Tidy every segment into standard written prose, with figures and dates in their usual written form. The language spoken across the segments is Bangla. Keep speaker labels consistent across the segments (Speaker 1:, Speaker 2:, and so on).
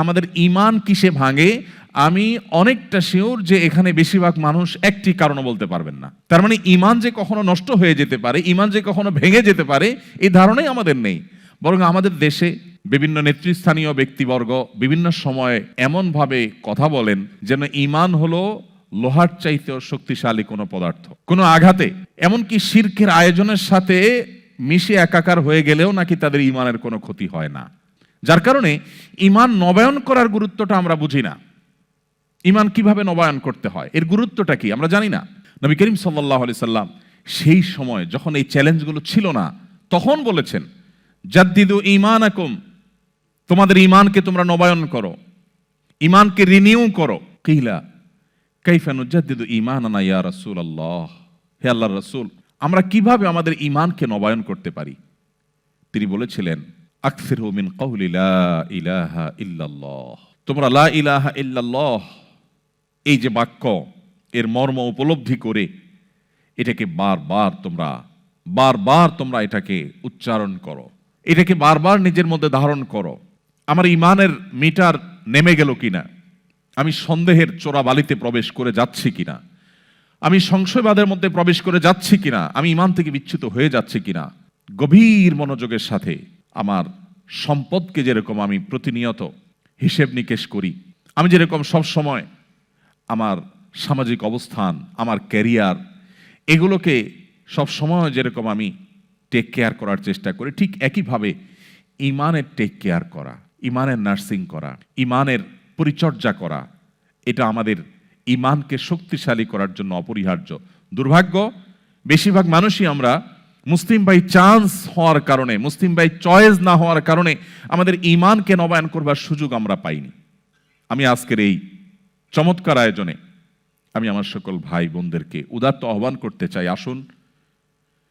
Speaker 1: আমাদের ঈমান কিসে ভাঙে, আমি অনেকটা শিওর যে এখানে বেশিরভাগ মানুষ একটি কারণ বলতে পারবেন না। তার মানে ঈমান যে কখনো নষ্ট হয়ে যেতে পারে, ঈমান যে কখনো ভেঙে যেতে পারে, এই ধারণাই আমাদের নেই। বরং আমাদের দেশে বিভিন্ন নেতৃস্থানীয় ব্যক্তিবর্গ বিভিন্ন সময়ে এমনভাবে কথা বলেন যেন ঈমান হলো লোহার চাইতেও শক্তিশালী কোনো পদার্থ। কোনো আঘাতে, এমনকি শিরকের আয়োজনের সাথে মিশে একাকার হয়ে গেলেও নাকি তাদের ঈমানের কোনো ক্ষতি হয় না। যার কারণে ঈমান নবায়ন করার গুরুত্বটা আমরা বুঝি না। ঈমান কিভাবে নবায়ন করতে হয়, এর গুরুত্বটা কি আমরা জানি না। নবী করিম সাল্লাল্লাহু আলাইহি সাল্লাম সেই সময় যখন এই চ্যালেঞ্জগুলো ছিল না, তখন বলেছেন জাদ্দিদু ঈমানাকুম, তোমাদের ঈমানকে তোমরা নবায়ন করো, ঈমানকে রিনিউ করো। কিলা কাইফা নুজাদ্দিদু ঈমানানা ইয়া রাসূলুল্লাহ, হে আল্লাহর রাসূল, আমরা কিভাবে আমাদের ঈমানকে নবায়ন করতে পারি? তিনি বলেছিলেন আকসিরু মিন কওলি লা ইলাহা ইল্লাল্লাহ, তোমরা লা ইলাহা ইল্লাল্লাহ এই যে বাক্য, এর মর্ম উপলব্ধি করে এটাকে বারবার তোমরা এটাকে উচ্চারণ করো, এটাকে বারবার নিজের মধ্যে ধারণ করো। আমার ঈমানের মিটার নেমে গেল কিনা, আমি সন্দেহের চোরাবালিতে প্রবেশ করে যাচ্ছি কিনা, আমি সংশয়বাদের মধ্যে প্রবেশ করে যাচ্ছি কিনা, আমি ঈমান থেকে বিচ্যুত হয়ে যাচ্ছি কিনা। গভীর মনোযোগের সাথে আমার সম্পদকে যেরকম আমি প্রতিনিয়ত হিসেব নিকেশ করি, আমি যেরকম সব সময় আমার সামাজিক অবস্থান, আমার ক্যারিয়ার, এগুলোকে সব সময় যেরকম আমি টেক কেয়ার করার চেষ্টা করি, ঠিক একইভাবে ঈমানের টেক কেয়ার করা, ঈমানের নার্সিং করা, ঈমানের পরিচর্যা করা, এটা আমাদের ঈমানকে শক্তিশালী করার জন্য অপরিহার্য। দুর্ভাগ্য, বেশিরভাগ মানুষই আমরা মুসলিম বাই চান্স হওয়ার কারণে, মুসলিম বাই চয়েস না হওয়ার কারণে আমাদের ঈমানকে নবায়ন করবার সুযোগ আমরা পাইনি। আমি আজকের এই চমৎকার আয়োজনে আমি আমার সকল ভাই বোনদেরকে উদাত্ত আহ্বান করতে চাই, আসুন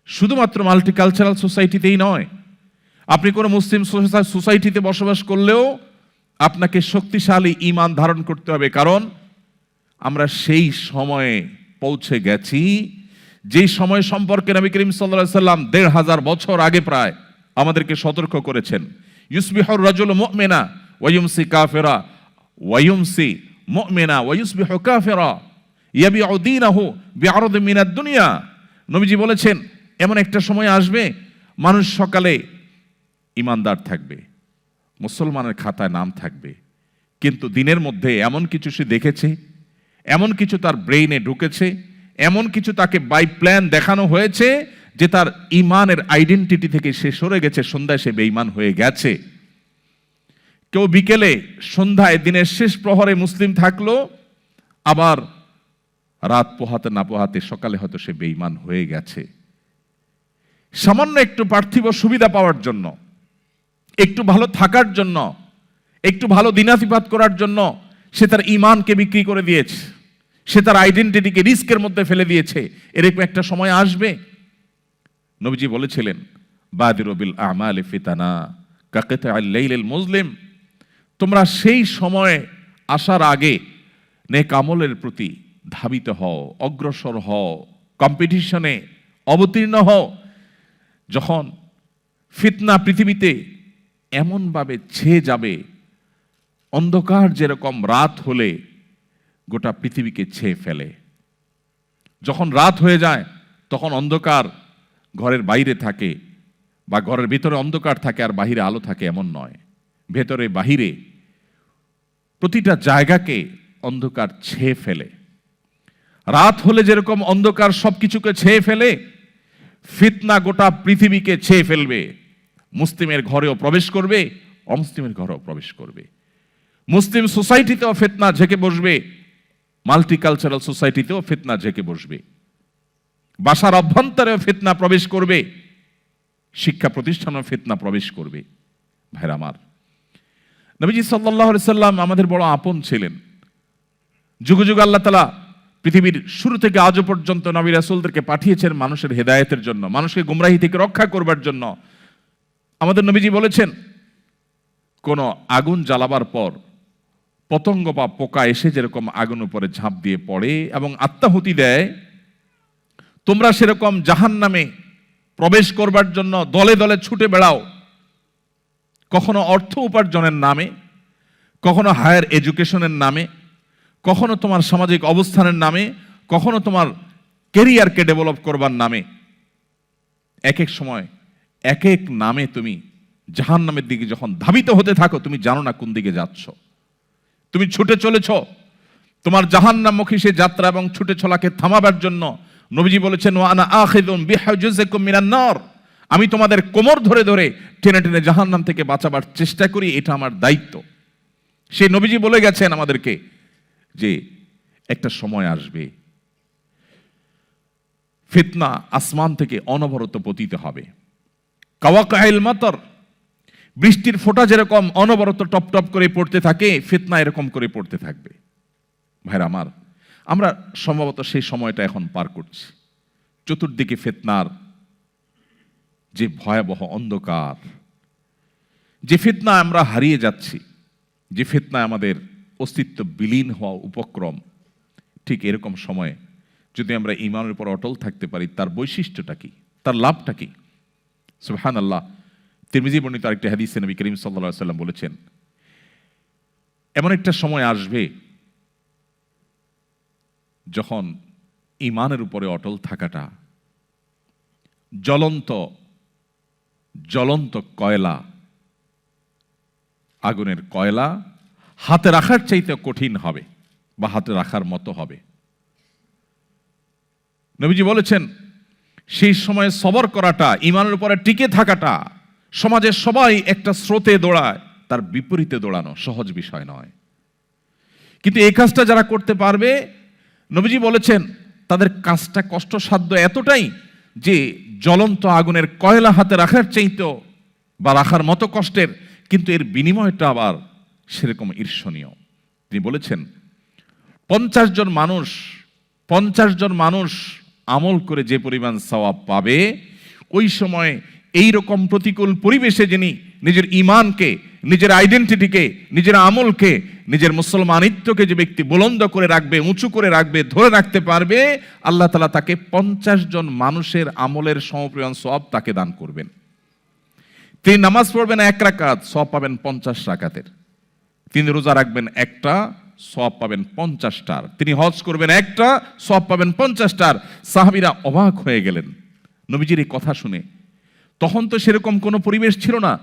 Speaker 1: শুধুমাত্র মাল্টিকালচারাল সোসাইটিতেই নয়, আপনি কোনো মুসলিম সোসাইটিতে বসবাস করলেও আপনাকে শক্তিশালী ঈমান ধারণ করতে হবে। কারণ আমরা সেই সময়ে পৌঁছে গেছি যেই সময় সম্পর্কে নবী করিম সাল্লাল্লাহু আলাইহি সাল্লাম ১৫০০ বছর আগে প্রায় আমাদেরকে সতর্ক করেছেন। ইউসবিহুর রাজুলু মুমিনা ওয়া ইউমসি কাফিরা ওয়া ইউমসি মুমিনা ওয়া ইউসবিহু কাফিরা ইয়াবিউ দীনাহু বিআরদিন মিনাদ দুনিয়া। নবীজি বলেছেন এমন একটা সময় আসবে মানুষ সকালে ঈমানদার থাকবে, মুসলমানের খাতায় নাম থাকবে, কিন্তু দিনের মধ্যে এমন কিছু সে দেখেছে, এমন কিছু তার ব্রেইনে ঢুকেছে, এমন কিছু তাকে বাই প্ল্যান দেখানো হয়েছে যে তার ঈমানের আইডেন্টিটি থেকে সে সরে গেছে, সন্ধ্যায় সে বেঈমান হয়ে গেছে। কেউ বিকেলে সন্ধ্যায় দিনের শেষ প্রহরে মুসলিম থাকলো, আবার রাত পোহাতে না পোহাতে সকালে হয়তো সে বেঈমান হয়ে গেছে। সামান্য একটু পার্থিব সুবিধা পাওয়ার জন্য, একটু ভালো থাকার জন্য, একটু ভালো দিনাতিপাত করার জন্য সে তার ঈমানকে বিক্রি করে দিয়েছে, সে তার আইডেন্টিটিকে রিস্কের মধ্যে ফেলে দিয়েছে। এরকম একটা সময় আসবে। নবীজি বলেছিলেন বাদিরু বিল আমালি ফিতানা কাকিতা'আল লাইলিল মুজলিম, তোমরা সেই সময় আসার আগে নেক আমলের প্রতি ধাবিত হও, অগ্রসর হও, কম্পিটিশনে অবতীর্ণ হও। যখন ফিতনা পৃথিবীতে এমনভাবে ছেয়ে যাবে, অন্ধকার যেরকম রাত হলে গোটা পৃথিবীকে ছেয়ে ফেলে, যখন রাত হয়ে যায় তখন অন্ধকার ঘরের বাইরে থাকে বা ঘরের ভিতরে অন্ধকার থাকে আর বাহিরে আলো থাকে এমন নয়, ভেতরে বাহিরে প্রতিটা জায়গাকে অন্ধকার ছেয়ে ফেলে। রাত হলে যেরকম অন্ধকার সবকিছুকে ছেয়ে ফেলে, ফিতনা গোটা পৃথিবীকে ছেয়ে ফেলবে। মুসলিমের ঘরেও প্রবেশ করবে, অমুসলিমের ঘরেও প্রবেশ করবে। মুসলিম সোসাইটিতেও ফিতনা ঝেঁকে বসবে, মাল্টিকালচারাল সোসাইটিতেও ফিতনা ঝেঁকে বসবে। বাসার অভ্যন্তরেও ফিতনা প্রবেশ করবে, শিক্ষা প্রতিষ্ঠানেও ফিতনা প্রবেশ করবে। ভাইরা আমার, নবীজি সাল্লাল্লাহু আলাইহি সাল্লাম আমাদের বড় আপন ছিলেন। যুগ যুগ আল্লাহ তাআলা পৃথিবীর শুরু থেকে আজও পর্যন্ত নবী রাসূলদেরকে পাঠিয়েছেন মানুষের হেদায়েতের জন্য, মানুষকে গুমরাহি থেকে রক্ষা করবার জন্য। আমাদের নবীজি বলেছেন কোন আগুন জ্বালাবার পর পতঙ্গ বা পোকা এসে যেরকম আগুন উপরে ঝাঁপ দিয়ে পড়ে এবং আত্মাহুতি দেয়, তোমরা সেরকম জাহান্নামে প্রবেশ করবার জন্য দলে দলে ছুটে বেড়াও, কখনো অর্থ উপার্জনের নামে, কখনো হায়ার এডুকেশনের নামে, কখনো তোমার সামাজিক অবস্থানের নামে, কখনো তোমার ক্যারিয়ারকে ডেভেলপ করবার নামে, এক এক সময় এক এক নামে তুমি জাহান্নামের দিকে যখন ধাবিত হতে থাকো, তুমি জানো না কোন দিকে যাচ্ছ। তুমি ছুটে চলেছ তোমার জাহান্নামমুখী সে যাত্রা এবং ছুটে চলাকে থামাবার জন্য। নবীজি বলেছেন, ওয়া আনা আখিযুন বিহুজুজিকুম মিনান নার, আমি তোমাদের কোমর ধরে ধরে টেনে টেনে জাহান্নাম থেকে বাঁচাবার চেষ্টা করি, এটা আমার দায়িত্ব। সেই নবীজি বলে গেছেন আমাদেরকে যে একটা সময় আসবে, ফিতনা আসমান থেকে অনবরত পতিত হবে। কাওয়াকাইল মাতর, বৃষ্টির ফোঁটা যেরকম অনবরত টপ টপ করে পড়তে থাকে, ফিতনা এরকম করে পড়তে থাকবে। ভাইরা আমার, আমরা সম্ভবত সেই সময়টা এখন পার করছি। চতুর্দিকে ফিতনার যে ভয়াবহ অন্ধকার, যে ফিতনা আমরা হারিয়ে যাচ্ছি, যে ফিতনায় আমাদের অস্তিত্ব বিলীন হওয়া উপক্রম, ঠিক এরকম সময়ে যদি আমরা ঈমানের উপর অটল থাকতে পারি, তার বৈশিষ্ট্যটা কি, তার লাভটা কি? সুবহানাল্লাহ। তিরমিজি বর্ণিত আরেকটি হাদিসে নবী করিম সাল্লাল্লাহু আলাইহি ওয়াসাল্লাম বলেছেন, এমন একটা সময় আসবে যখন ঈমানের উপরে অটল থাকাটা জ্বলন্ত জ্বলন্ত কয়লা, আগুনের কয়লা হাতে রাখার চাইতে কঠিন হবে বা হাতে রাখার মতো হবে। নবীজি বলেছেন, সেই সময় সবর করাটা, ঈমানের উপরে টিকে থাকাটা, সমাজের সবাই একটা স্রোতে দৌড়ায়, তার বিপরীতে দৌড়ানো সহজ বিষয় নয়। কিন্তু এই কাজটা যারা করতে পারবে, নবীজি বলেছেন তাদের কাজটা কষ্টসাধ্য এতটাই যে জ্বলন্ত আগুনের কয়লা হাতে রাখার চাইতেও বা রাখার মতো কষ্টের, কিন্তু এর বিনিময়টা আবার সেরকম ঈর্ষণীয়। তিনি বলেছেন 50 জন মানুষ আমল করে যে পরিমাণ সওয়াব পাবে, ওই সময় এই রকম প্রতিকূল পরিবেশে যিনি নিজের ঈমানকে, নিজের আইডেন্টিটিকে, নিজের আমলকে, নিজের মুসলমানিত্বকে যে ব্যক্তি বুলন্দ করে রাখবে, উঁচু করে রাখবে, ধরে রাখতে পারবে, আল্লাহ তাআলা তাকে 50 জন মানুষের আমলের সমপরিমাণ সওয়াব তাকে দান করবেন। তিনি নামাজ পড়বেন 1 রাকাত, সওয়াব পাবেন 50 রাকাতের। তিনি রোজা রাখবেন একটা, সওয়াব পাবেন 50টার। তিনি হজ করবেন একটা, সওয়াব পাবেন 50টার। সাহাবীরা অবাক হয়ে গেলেন নবীজির এই কথা শুনে। তখন তো সেরকম কোনো পরিবেশ ছিল না,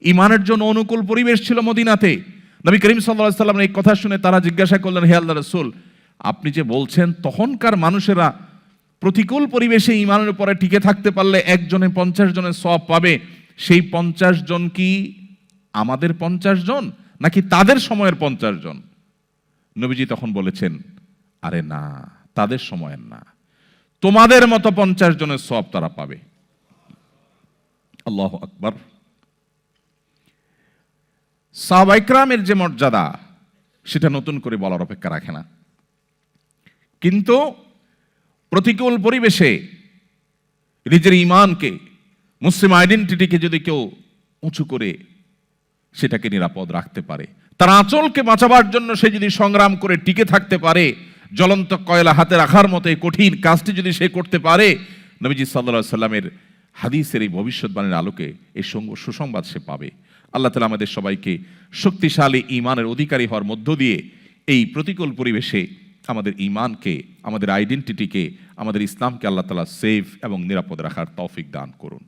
Speaker 1: ঈমানের জন্য অনুকূল পরিবেশ ছিল মদিনাতে। নবী করিম সাল্লাল্লাহু আলাইহি ওয়াসাল্লামের এই কথা শুনে তারা জিজ্ঞাসা করলেন, হে আল্লাহর রাসূল, আপনি যে বলছেন তখনকার মানুষেরা প্রতিকূল পরিবেশে ঈমানের উপরে টিকে থাকতে পারলে একজনে 50 জনের সওয়াব পাবে, সেই 50 জন কি আমাদের 50 জন নাকি তাদের সময়ের 50 জন? নবীজি তখন বলেছেন, আরে না, তাদের সময়ের না, তোমাদের মতো 50 জনের সওয়াব তারা পাবে। আল্লাহু আকবার। সাহাবায়ে কেরামের যে মর্যাদা, সেটা নতুন করে বলার অপেক্ষা রাখে না। কিন্তু প্রতিকূল পরিবেশে নিজের ঈমানকে, মুসলিম আইডেন্টিটিকে যদি কেউ উঁচু করে সেটাকে নিরাপদ রাখতে পারে, তার আঁচলকে বাঁচাবার জন্য সে যদি সংগ্রাম করে টিকে থাকতে পারে, জ্বলন্ত কয়লা হাতে রাখার মতো এই কঠিন কাজটি যদি সে করতে পারে, নবীজি সাল্লাল্লাহু আলাইহি সাল্লামের হাদিসের এই ভবিষ্যৎবাণীর আলোকে এই সুসংবাদ সে পাবে। আল্লাহ তাআলা আমাদের সবাইকে শক্তিশালী ঈমানের অধিকারী হওয়ার মধ্য দিয়ে এই প্রতিকূল পরিবেশে আমাদের ঈমানকে, আমাদের আইডেন্টিটিকে, আমাদের ইসলামকে আল্লাহ তাআলা সেফ এবং নিরাপদ রাখার তৌফিক দান করুন।